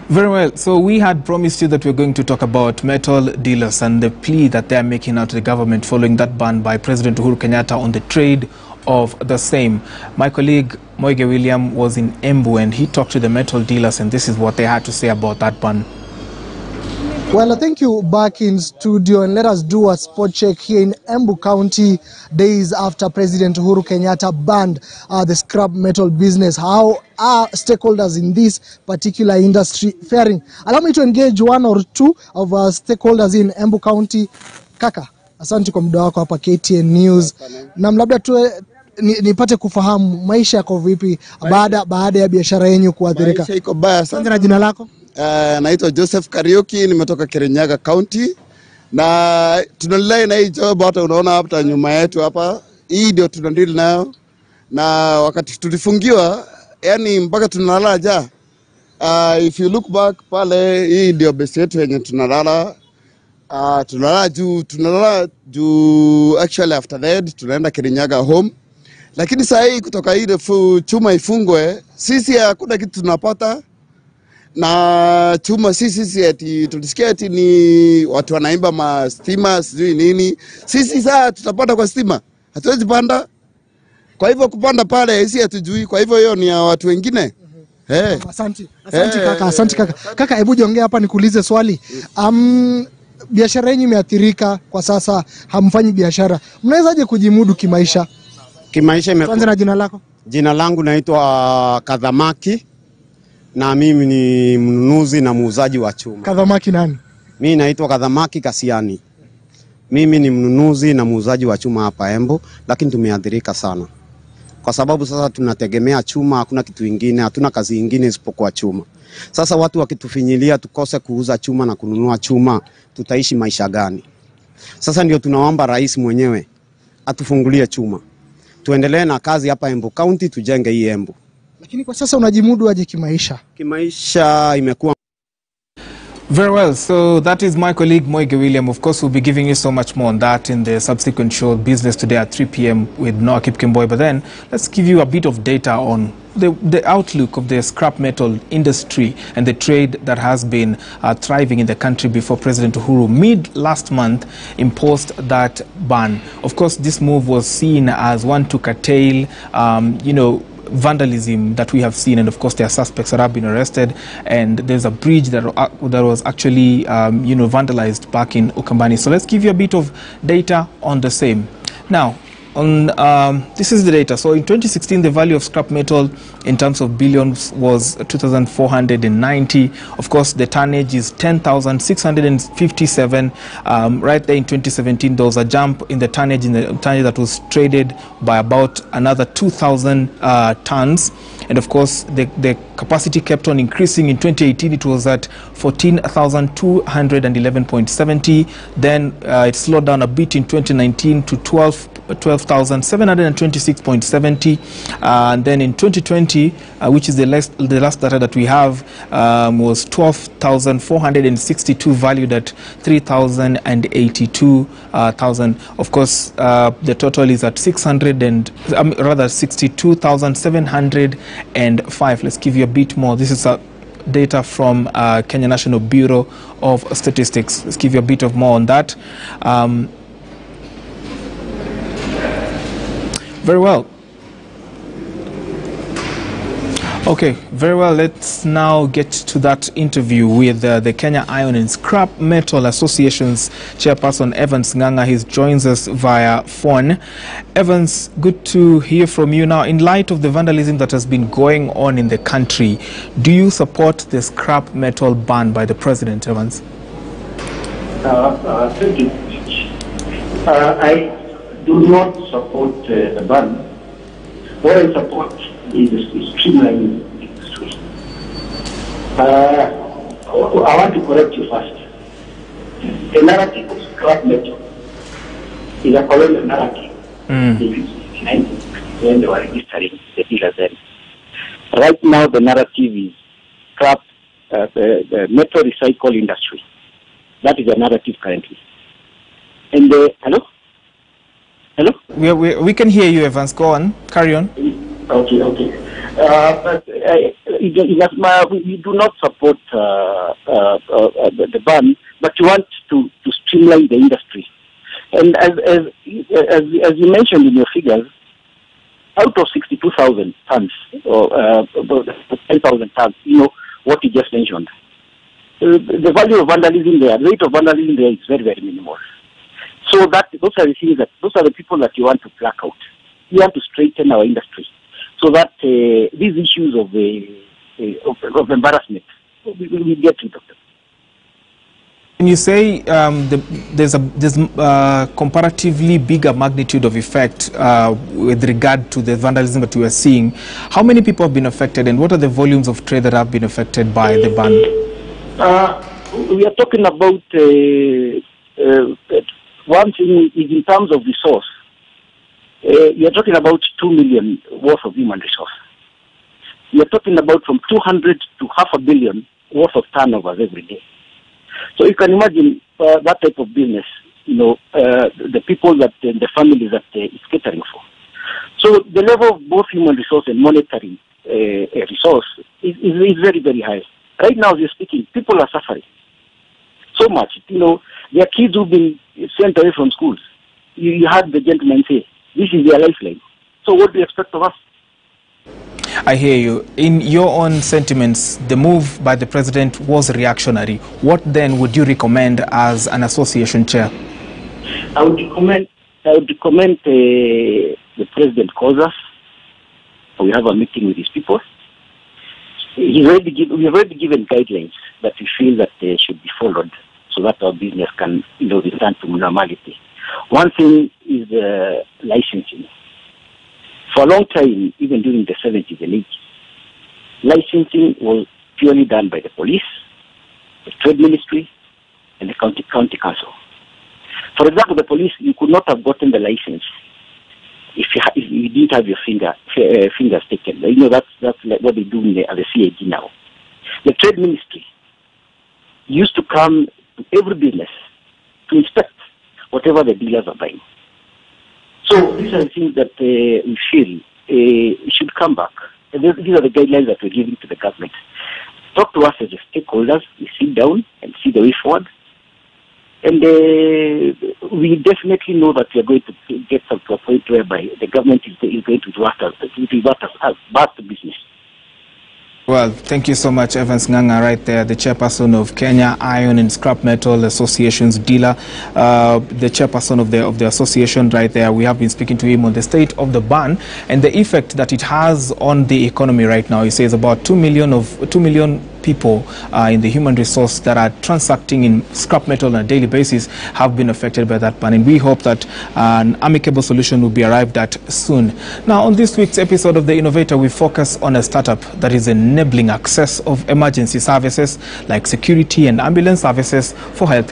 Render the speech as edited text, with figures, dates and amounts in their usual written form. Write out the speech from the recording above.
Very well. So we had promised you that we're going to talk about metal dealers and the plea that they're making out to the government following that ban by President Uhuru Kenyatta on the trade of the same. My colleague Moige William was in Embu and he talked to the metal dealers, and this is what they had to say about that ban. Well, thank you. Back in studio, and let us do a spot check here in Embu County days after President Uhuru Kenyatta banned the scrap metal business. How are stakeholders in this particular industry faring? Allow me to engage one or two of our stakeholders in Embu County. Kaka, asante kwa muda wako hapa KTN News. Na labda tu nipate kufahamu maisha yako vipi baada ya biashara yenu kuathirika. Maisha iko baya sana. Asante, na jina lako? Naitwa Joseph Kariuki, nimetoka Kirinyaga County. Na tunalai na hii job, hata unaona hapa nyuma yetu hapa. Hii ndio tunadili nayo. Na wakati tulifungiwa, yani mpaka tunalala ja. If you look back pale, hii ndio base yetu yenye tunalala. Tunalala juu actually after that tunaenda Kirinyaga home. Lakini saa hii kutoka ile chuma ifungwe, sisi hakuna kitu tunapata. Na chuma sisi eti tulisikia eti ni watu wanaimba ma stima sijui nini. Sisi saa tutapanda kwa stima, hatuwezi panda. Kwa hivyo kupanda pale sisi hatujui. Kwa hivyo hiyo ni ya watu wengine. Asante kaka, asante kaka. Kaka, hebu jiongea hapa nikuulize swali. Biashara yenu imeathirika kwa sasa, hamfanyi biashara. Mnawezaje kujimudu kimaisha? Tuanze na jina lako. Jina langu naitwa Kadhamaki. Na mimi ni mnunuzi na muuzaji wa chuma. Kadhamaki nani? Mimi naitwa Kadhamaki Kasiani. Mimi ni mnunuzi na muuzaji wa chuma hapa Embu, lakini tumeathirika sana. Kwa sababu sasa tunategemea chuma, hakuna kitu kingine, hatuna kazi nyingine isipokuwa chuma. Sasa watu wakitufinyilia tukose kuuza chuma na kununua chuma, tutaishi maisha gani? Sasa ndio tunaomba rais mwenyewe atufungulie chuma. Tuendelee na kazi hapa Embu County, tujenge hii Embu. Lakini kwa sasa unajimudu aje kimaisha? Kimaisha imekuwa. Very well. So that is my colleague Moige William. Of course, we'll be giving you so much more on that in the subsequent show, Business Today at 3 p.m. with Noah Kipkemboi. But then let's give you a bit of data on the outlook of the scrap metal industry and the trade that has been thriving in the country before President Uhuru mid last month imposed that ban. Of course, this move was seen as one to curtail, vandalism that we have seen, and of course there are suspects that have been arrested, and there's a bridge that was actually vandalized back in Ukambani. So let's give you a bit of data on the same. Now on this is the data. So in 2016 the value of scrap metal in terms of billions was 2,490. Of course the tonnage is 10,657. Right there in 2017 there was a jump in the tonnage that was traded by about another 2,000 tons, and of course the capacity kept on increasing. In 2018 it was at 14,211.70. then it slowed down a bit in 2019 to 12,726.70, and then in 2020, which is the last data that we have, was 12,462, valued at 3,082,000. Of course, the total is at 62,705. Let's give you a bit more. This is data from Kenya National Bureau of Statistics. Let's give you a bit of more on that. Very well. Okay, very well. Let's now get to that interview with the Kenya Iron and Scrap Metal Association's chairperson, Evans Nganga. He joins us via phone. Evans, good to hear from you. Now, in light of the vandalism that has been going on in the country, do you support the scrap metal ban by the president, Evans? Thank you. I do not support the ban. What I support is streamlining the industry. I want to correct you first. The narrative of scrap metal is a colonial narrative. When they were registering the dealers then. Right now the narrative is scrap, the metal recycle industry. That is the narrative currently. And hello? Hello? We can hear you, Evans. Go on. Carry on. Okay. But we do not support the ban, but we want to streamline the industry. And as you mentioned in your figures, out of 62,000 tons, or about 10,000 tons, what you just mentioned, the value of vandalism there, the rate of vandalism there is very, very minimal. So those are the things those are the people that you want to pluck out. You want to straighten our industry so that these issues of embarrassment, we get rid of them. When you say there's comparatively bigger magnitude of effect with regard to the vandalism that we are seeing, how many people have been affected, and what are the volumes of trade that have been affected by the ban? We are talking about one thing is in terms of resource. We are talking about 2 million worth of human resource. We are talking about from 200 to half a billion worth of turnovers every day. So you can imagine that type of business, the people the families that it's catering for. So the level of both human resource and monetary resource is very, very high. Right now, as you're speaking, people are suffering so much. Their kids who've been sent away from schools. You heard the gentleman say, this is their lifeline. So what do you expect of us? I hear you. In your own sentiments, the move by the president was reactionary. What then would you recommend as an association chair? I would recommend the president calls us. We have a meeting with his people. We have already given guidelines that we feel that they should be followed so that our business can return to normality. One thing is licensing. For a long time, even during the 70s and 80s, licensing was purely done by the police, the trade ministry, and the county council. For example, the police, you could not have gotten the license if you didn't have your fingers taken. That's like what they do at the CAG now. The trade ministry used to come to every business to inspect whatever the dealers are buying. So these are the things that we feel should come back. And these are the guidelines that we're giving to the government. Talk to us as stakeholders. We sit down and see the way forward. And we definitely know that we are going to get to a point whereby the government is going to revert us back to business. Well, thank you so much, Evans Ng'ang'a, right there, the chairperson of Kenya Iron and Scrap Metal Association's dealer, the chairperson of the association right there. We have been speaking to him on the state of the ban and the effect that it has on the economy right now. He says about 2 million people in the human resource that are transacting in scrap metal on a daily basis have been affected by that ban, and we hope that an amicable solution will be arrived at soon. Now, on this week's episode of The Innovator, we focus on a startup that is enabling access of emergency services like security and ambulance services for health